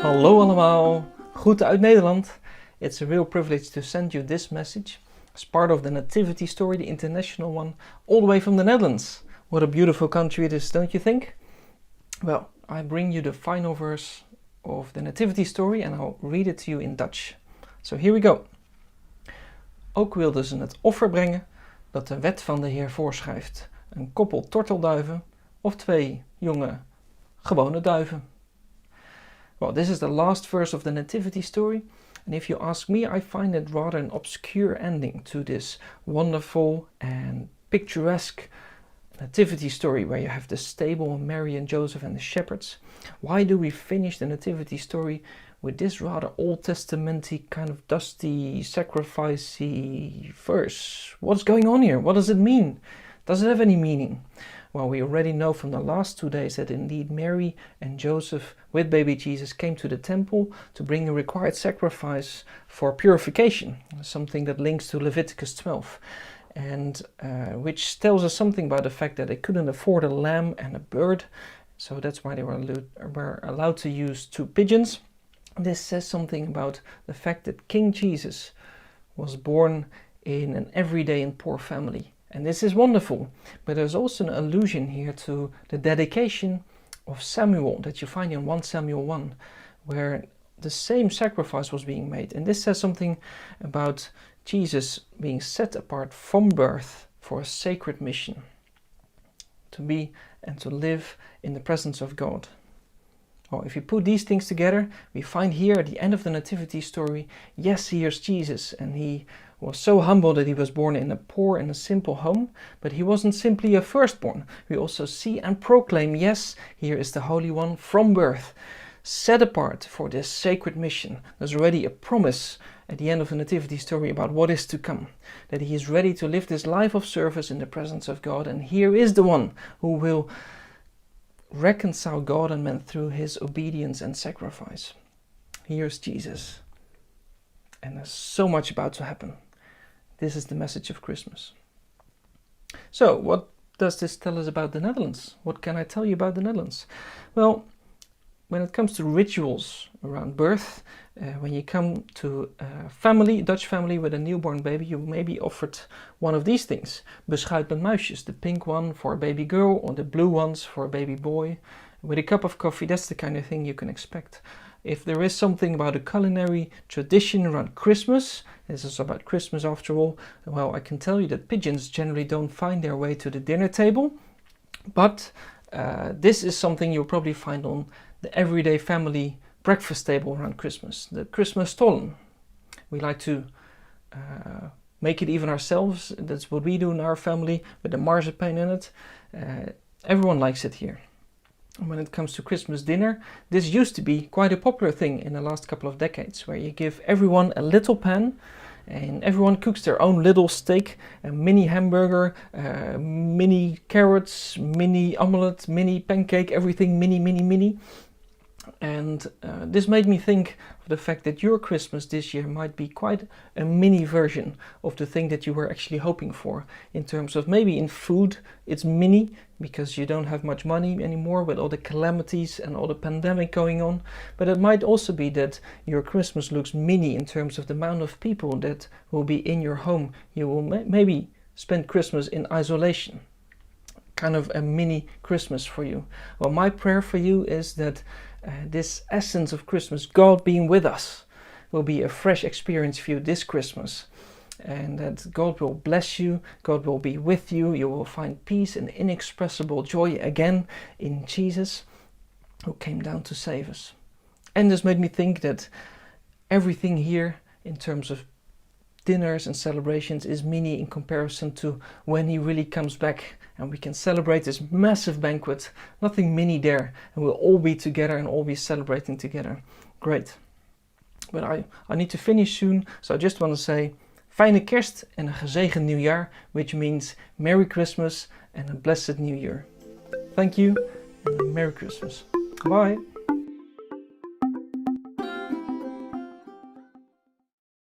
Hallo allemaal, groeten uit Nederland. It's a real privilege to send you this message as part of the nativity story, the international one, all the way from the Netherlands. What a beautiful country it is, don't you think? Well, I bring you the final verse of the nativity story and I'll read it to you in Dutch. So here we go. Ook wilden ze het offer brengen dat de wet van de Heer voorschrijft. Een koppel tortelduiven of 2 jonge, gewone duiven. Well, this is the last verse of the nativity story. And if you ask me, I find it rather an obscure ending to this wonderful and picturesque nativity story where you have the stable and Mary and Joseph and the shepherds. Why do we finish the nativity story with this rather Old Testament-y kind of dusty, sacrificey verse? What's going on here? What does it mean? Does it have any meaning? Well, we already know from the last 2 days that indeed Mary and Joseph with baby Jesus came to the temple to bring a required sacrifice for purification, something that links to Leviticus 12, and which tells us something about the fact that they couldn't afford a lamb and a bird, so that's why they were allowed to use 2 pigeons. This says something about the fact that King Jesus was born in an everyday and poor family. And this is wonderful, but there's also an allusion here to the dedication of Samuel that you find in 1 Samuel 1, where the same sacrifice was being made. And this says something about Jesus being set apart from birth for a sacred mission, to be and to live in the presence of God. Well, if you put these things together, we find here at the end of the nativity story, yes, here's Jesus, and he was so humble that he was born in a poor and a simple home, but he wasn't simply a firstborn. We also see and proclaim, yes, here is the Holy One from birth, set apart for this sacred mission. There's already a promise at the end of the nativity story about what is to come, that he is ready to live this life of service in the presence of God, and here is the one who will reconcile God and man through his obedience and sacrifice. Here's Jesus. And there's so much about to happen. This is the message of Christmas. So, what does this tell us about the Netherlands? What can I tell you about the Netherlands? Well, when it comes to rituals around birth, when you come to a family, a Dutch family with a newborn baby, you may be offered one of these things. Beschuit met muisjes, the pink one for a baby girl or the blue ones for a baby boy. With a cup of coffee, that's the kind of thing you can expect. If there is something about a culinary tradition around Christmas, this is about Christmas after all, well, I can tell you that pigeons generally don't find their way to the dinner table, but this is something you'll probably find on the everyday family breakfast table around Christmas, the Christmas stollen. We like to make it even ourselves. That's what we do in our family with the marzipan in it. Everyone likes it here. When it comes to Christmas dinner, this used to be quite a popular thing in the last couple of decades, where you give everyone a little pan and everyone cooks their own little steak, a mini hamburger, mini carrots, mini omelette, mini pancake, everything mini. And this made me think of the fact that your Christmas this year might be quite a mini version of the thing that you were actually hoping for. In terms of maybe in food, it's mini because you don't have much money anymore with all the calamities and all the pandemic going on. But it might also be that your Christmas looks mini in terms of the amount of people that will be in your home. You will maybe spend Christmas in isolation. Kind of a mini Christmas for you. Well, my prayer for you is that this essence of Christmas, God being with us, will be a fresh experience for you this Christmas. And that God will bless you, God will be with you, you will find peace and inexpressible joy again in Jesus, who came down to save us. And this made me think that everything here in terms of dinners and celebrations is mini in comparison to when he really comes back and we can celebrate this massive banquet. Nothing mini there, and we'll all be together and all be celebrating together. Great. But I need to finish soon, so I just want to say fijne kerst en een gezegend nieuwjaar, which means Merry Christmas and a blessed New Year. Thank you and Merry Christmas. Bye.